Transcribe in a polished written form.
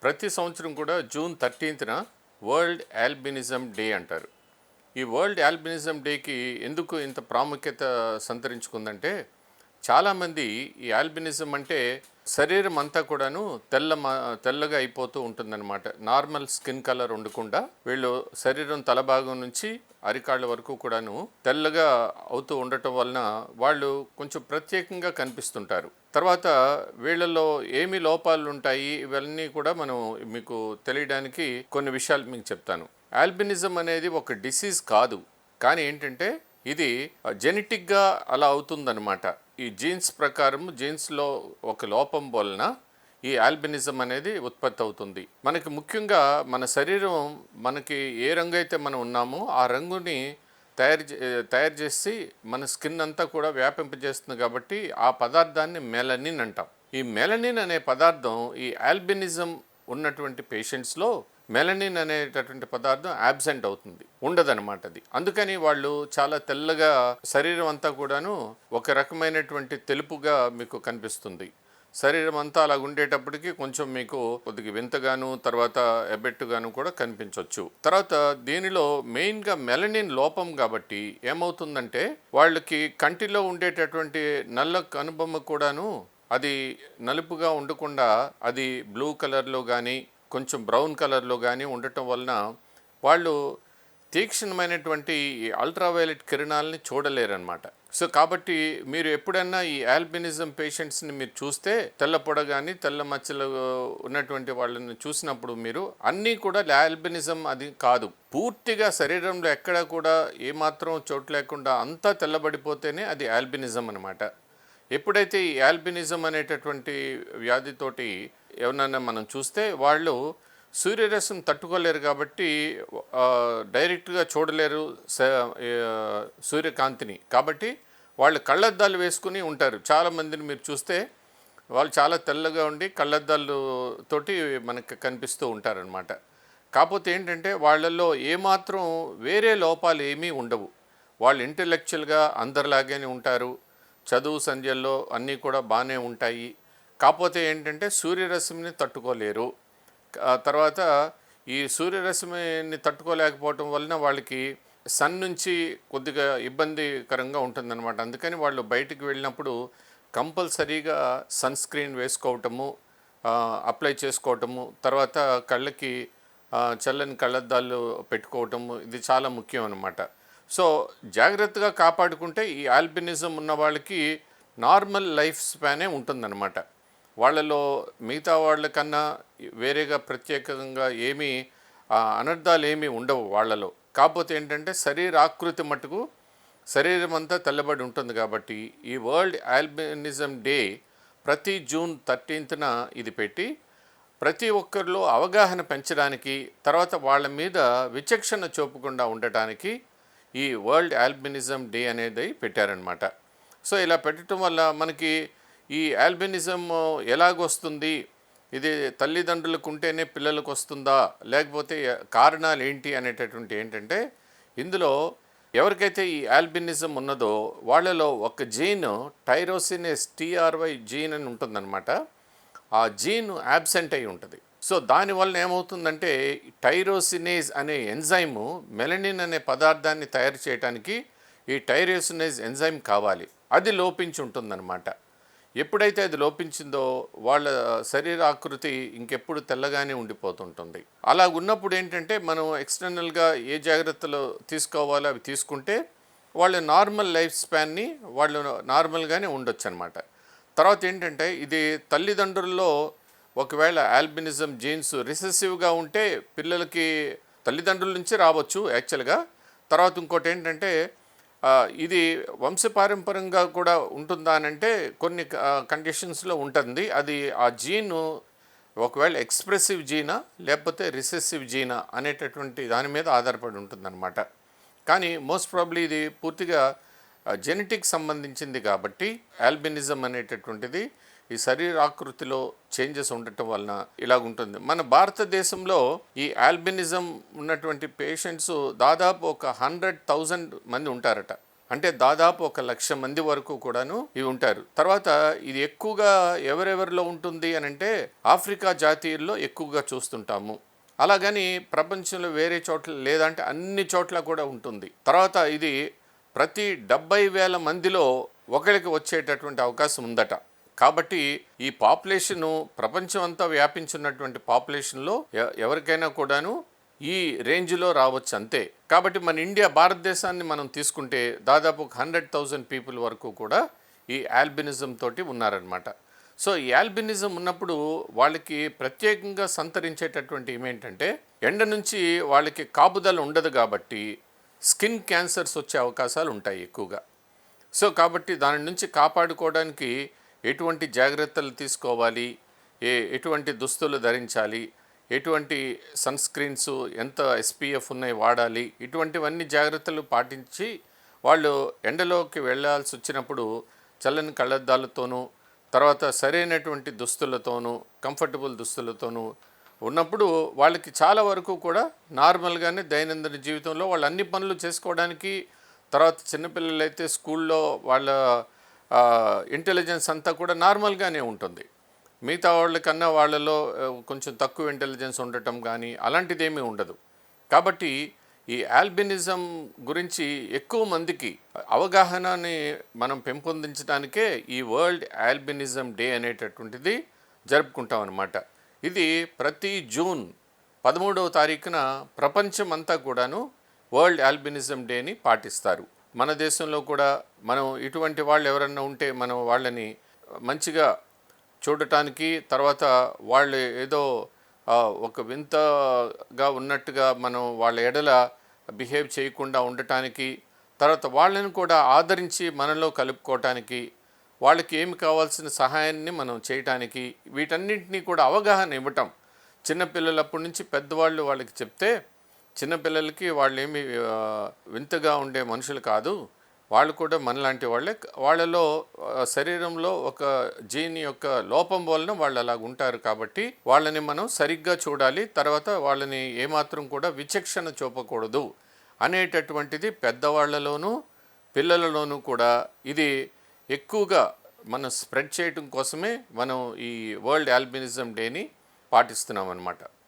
ప్రతి సంవత్సరం కూడా జూన్ 13న వరల్డ్ ఆల్బినిజం డే అంటారు. ఈ వరల్డ్ ఆల్బినిజం డేకి ఎందుకు ఇంత ప్రాముఖ్యత సంతరించుకుందంటే, చాలామంది ఈ ఆల్బినిజం అంటే శరీరం అంతా కూడాను తెల్లగా అయిపోతూ ఉంటుందన్నమాట. నార్మల్ స్కిన్ కలర్ ఉండకుండా వీళ్ళు శరీరం తలభాగం నుంచి అరికాళ్ళ వరకు కూడాను తెల్లగా అవుతూ ఉండటం వలన వాళ్ళు కొంచెం ప్రత్యేకంగా కనిపిస్తుంటారు. తర్వాత వీళ్ళలో ఏమి లోపాలు ఉంటాయి ఇవన్నీ కూడా మనం మీకు తెలియడానికి కొన్ని విషయాలు మీకు చెప్తాను. ఆల్బినిజం అనేది ఒక డిసీజ్ కాదు, కానీ ఏంటంటే ఇది జెనెటిక్గా అలా అవుతుందన్నమాట. ఈ జీన్స్ ప్రకారం జీన్స్లో ఒక లోపం వలన ఈ ఆల్బినిజం అనేది ఉత్పత్తి అవుతుంది. మనకి ముఖ్యంగా మన శరీరం మనకి ఏ రంగు అయితే మనం ఉన్నామో ఆ రంగుని తయారు చేసి మన స్కిన్ అంతా కూడా వ్యాపింపజేస్తుంది. కాబట్టి ఆ పదార్థాన్ని మెలనిన్ అంటాం. ఈ మెలనిన్ అనే పదార్థం ఈ ఆల్బినిజం ఉన్నటువంటి పేషెంట్స్లో మెలనిన్ అనేటటువంటి పదార్థం యాబ్సెంట్ అవుతుంది, ఉండదన్నమాట. అది అందుకని వాళ్ళు చాలా తెల్లగా శరీరం అంతా కూడాను ఒక రకమైనటువంటి తెలుపుగా మీకు కనిపిస్తుంది. శరీరం అంతా అలా ఉండేటప్పటికి కొంచెం మీకు కొద్దిగా వింతగాను తర్వాత ఎబ్బెట్టుగాను కూడా కనిపించవచ్చు. తర్వాత దీనిలో మెయిన్గా మెలనిన్ లోపం కాబట్టి ఏమవుతుందంటే వాళ్ళకి కంటిలో ఉండేటటువంటి నల్ల కనుబొమ్మ కూడాను అది నలుపుగా ఉండకుండా అది బ్లూ కలర్లో కానీ కొంచెం బ్రౌన్ కలర్లో కానీ ఉండటం వలన వాళ్ళు తీక్షణమైనటువంటి ఈ అల్ట్రావైలెట్ కిరణాలని చూడలేరన్నమాట. సో కాబట్టి మీరు ఎప్పుడన్నా ఈ ఆల్బినిజం పేషెంట్స్ని మీరు చూస్తే తెల్ల పొడ కానీ తెల్ల మచ్చలు ఉన్నటువంటి వాళ్ళని చూసినప్పుడు మీరు అన్నీ కూడా ఆల్బినిజం అది కాదు, పూర్తిగా శరీరంలో ఎక్కడ కూడా ఏమాత్రం చోటు లేకుండా అంతా తెల్లబడిపోతేనే అది ఆల్బినిజం అనమాట. ఎప్పుడైతే ఈ ఆల్బినిజం అనేటటువంటి వ్యాధితోటి ఎవరన్నా మనం చూస్తే వాళ్ళు సూర్యరశ్మి తట్టుకోలేరు కాబట్టి డైరెక్ట్గా చూడలేరు సూర్యకాంతిని. కాబట్టి వాళ్ళు కళ్ళద్దాలు వేసుకుని ఉంటారు. చాలామందిని మీరు చూస్తే వాళ్ళు చాలా తెల్లగా ఉండి కళ్ళద్దాలు తోటి మనకు కనిపిస్తూ ఉంటారనమాట. కాకపోతే ఏంటంటే వాళ్ళల్లో ఏమాత్రం వేరే లోపాలు ఏమీ ఉండవు. వాళ్ళు ఇంటెలెక్చువల్గా అందరిలాగానే ఉంటారు, చదువు సంధ్యల్లో అన్నీ కూడా బాగానే ఉంటాయి. కాకపోతే ఏంటంటే సూర్యరశ్మిని తట్టుకోలేరు. తర్వాత ఈ సూర్యరశ్మిని తట్టుకోలేకపోవటం వలన వాళ్ళకి సన్ నుంచి కొద్దిగా ఇబ్బందికరంగా ఉంటుందన్నమాట. అందుకని వాళ్ళు బయటికి వెళ్ళినప్పుడు కంపల్సరీగా సన్ స్క్రీన్ వేసుకోవటము, అప్లై చేసుకోవటము, తర్వాత కళ్ళకి చల్లని కళ్ళద్దాలు పెట్టుకోవటము, ఇది చాలా ముఖ్యం అన్నమాట. సో జాగ్రత్తగా కాపాడుకుంటే ఈ ఆల్బినిజం ఉన్న వాళ్ళకి నార్మల్ లైఫ్ స్పానే ఉంటుందన్నమాట. వాళ్ళలో మిగతా వాళ్ళకన్నా వేరేగా ప్రత్యేకంగా ఏమీ అనర్థాలు ఏమీ ఉండవు వాళ్ళలో. కాకపోతే ఏంటంటే శరీరాకృతి మట్టుకు శరీరం అంతా తెల్లబడి ఉంటుంది. కాబట్టి ఈ వరల్డ్ ఆల్బినిజం డే ప్రతి జూన్ 13న ఇది పెట్టి ప్రతి ఒక్కరిలో అవగాహన పెంచడానికి, తర్వాత వాళ్ళ మీద విచక్షణ చూపకుండా ఉండటానికి ఈ వరల్డ్ ఆల్బినిజం డే అనేది పెట్టారనమాట. సో ఇలా పెట్టడం వల్ల మనకి ఈ ఆల్బినిజం ఎలాగొస్తుంది, ఇది తల్లిదండ్రులకు ఉంటేనే పిల్లలకు వస్తుందా, లేకపోతే కారణాలు ఏంటి అనేటటువంటి ఏంటంటే, ఇందులో ఎవరికైతే ఈ ఆల్బినిజం ఉన్నదో వాళ్ళలో ఒక జీన్ టైరోసినేస్ TRY జీన్ అని ఉంటుందన్నమాట. ఆ జీన్ యాబ్సెంట్ అయి ఉంటుంది. సో దానివల్ల ఏమవుతుందంటే టైరోసినేజ్ అనే ఎంజైము మెలనిన్ అనే పదార్థాన్ని తయారు చేయడానికి ఈ టైరోసినేజ్ ఎంజైమ్ కావాలి, అది లోపించి ఉంటుందన్నమాట. ఎప్పుడైతే అది లోపించిందో వాళ్ళ శరీరాకృతి ఇంకెప్పుడు తెల్లగానే ఉండిపోతుంటుంది. అలా ఉన్నప్పుడు ఏంటంటే మనం ఎక్స్టర్నల్గా ఏ జాగ్రత్తలు తీసుకోవాలో అవి తీసుకుంటే వాళ్ళ నార్మల్ లైఫ్ స్పాన్ని వాళ్ళు నార్మల్గానే ఉండొచ్చు అనమాట. తర్వాత ఏంటంటే ఇది తల్లిదండ్రుల్లో ఒకవేళ ఆల్బినిజం జీన్స్ రిసెసివ్గా ఉంటే పిల్లలకి తల్లిదండ్రుల నుంచి రావచ్చు యాక్చువల్గా. తర్వాత ఇంకోటి ఏంటంటే ఇది వంశపారంపర్యంగా కూడా ఉంటుందా అని అంటే కొన్ని కండిషన్స్లో ఉంటుంది. అది ఆ జీను ఒకవేళ ఎక్స్ప్రెసివ్ జీనా లేకపోతే రిసెసివ్ జీనా అనేటటువంటి దాని మీద ఆధారపడి ఉంటుందన్నమాట. కానీ మోస్ట్ ప్రాబ్లీ ఇది పూర్తిగా జెనెటిక్ సంబంధించింది కాబట్టి ఆల్బినిజం అనేటటువంటిది ఈ శరీరాకృతిలో చేంజెస్ ఉండటం వలన ఇలాగుంటుంది. మన భారతదేశంలో ఈ ఆల్బినిజం ఉన్నటువంటి పేషెంట్స్ దాదాపు ఒక 100,000 మంది ఉంటారట. అంటే దాదాపు 1,00,000 మంది వరకు కూడాను ఇవి ఉంటారు. తర్వాత ఇది ఎక్కువగా ఎవరెవరిలో ఉంటుంది అని అంటే ఆఫ్రికా జాతీయుల్లో ఎక్కువగా చూస్తుంటాము. అలాగని ప్రపంచంలో వేరే చోట్ల లేదంటే అన్ని చోట్ల కూడా ఉంటుంది. తర్వాత ఇది ప్రతి 70,000 మందిలో ఒకరికి వచ్చేటటువంటి అవకాశం ఉందట. కాబట్టి ఈ పాపులేషను ప్రపంచం అంతా వ్యాపించున్నటువంటి పాపులేషన్లో ఎవరికైనా కూడాను ఈ రేంజ్లో రావచ్చు అంతే. కాబట్టి మన ఇండియా భారతదేశాన్ని మనం తీసుకుంటే దాదాపు 100,000 పీపుల్ వరకు కూడా ఈ ఆల్బినిజం తోటి ఉన్నారనమాట. సో ఈ ఆల్బినిజం ఉన్నప్పుడు వాళ్ళకి ప్రత్యేకంగా సంతరించేటటువంటి ఏమేంటంటే ఎండ నుంచి వాళ్ళకి కాపుదల ఉండదు కాబట్టి స్కిన్ క్యాన్సర్స్ వచ్చే అవకాశాలు ఉంటాయి ఎక్కువగా. సో కాబట్టి దాని నుంచి కాపాడుకోవడానికి ఎటువంటి జాగ్రత్తలు తీసుకోవాలి, ఎటువంటి దుస్తులు ధరించాలి, ఎటువంటి సన్ స్క్రీన్స్ ఎంత ఎస్పీఎఫ్ ఉన్నాయి వాడాలి, ఇటువంటివన్నీ జాగ్రత్తలు పాటించి వాళ్ళు ఎండలోకి వెళ్ళాల్సి వచ్చినప్పుడు చల్లని కళ్ళద్దాలతోనూ తర్వాత సరైనటువంటి దుస్తులతోనూ కంఫర్టబుల్ దుస్తులతోనూ ఉన్నప్పుడు వాళ్ళకి చాలా వరకు కూడా నార్మల్గానే దైనందిన జీవితంలో వాళ్ళు అన్ని పనులు చేసుకోవడానికి, తర్వాత చిన్నపిల్లలైతే స్కూల్లో వాళ్ళ ఇంటెలిజెన్స్ అంతా కూడా నార్మల్గానే ఉంటుంది. మిగతా వాళ్ళకన్నా వాళ్ళలో కొంచెం తక్కువ ఇంటెలిజెన్స్ ఉండటం కానీ అలాంటిదేమీ ఉండదు. కాబట్టి ఈ ఆల్బినిజం గురించి ఎక్కువ మందికి అవగాహనని మనం పెంపొందించడానికే ఈ వరల్డ్ ఆల్బినిజం డే అనేటటువంటిది జరుపుకుంటాం అన్నమాట. ఇది ప్రతి జూన్ 13వ తారీఖున ప్రపంచం అంతా కూడాను వరల్డ్ ఆల్బినిజం డేని పాటిస్తారు. మన దేశంలో కూడా మనం ఇటువంటి వాళ్ళు ఎవరన్నా ఉంటే మనం వాళ్ళని మంచిగా చూడటానికి, తర్వాత వాళ్ళు ఏదో ఒక వింతగా ఉన్నట్టుగా మనం వాళ్ళ ఎడల బిహేవ్ చేయకుండా ఉండటానికి, తర్వాత వాళ్ళని కూడా ఆదరించి మనలో కలుపుకోవటానికి, వాళ్ళకి ఏమి కావాల్సిన సహాయాన్ని మనం చేయటానికి, వీటన్నింటినీ కూడా అవగాహన ఇవ్వటం. చిన్నపిల్లలప్పటి నుంచి పెద్దవాళ్ళు వాళ్ళకి చెప్తే చిన్నపిల్లలకి వాళ్ళేమి వింతగా ఉండే మనుషులు కాదు, వాళ్ళు కూడా మనలాంటి వాళ్ళే, వాళ్ళలో శరీరంలో ఒక జీన్ యొక్క లోపం వలన వాళ్ళు అలాగ ఉంటారు కాబట్టి వాళ్ళని మనం సరిగ్గా చూడాలి, తర్వాత వాళ్ళని ఏమాత్రం కూడా విచక్షణ చూపకూడదు అనేటటువంటిది పెద్దవాళ్లలోనూ పిల్లలలోనూ కూడా ఇది ఎక్కువగా మనం స్ప్రెడ్ చేయటం కోసమే మనం ఈ వరల్డ్ ఆల్బినిజం డేని పాటిస్తున్నాం అన్నమాట.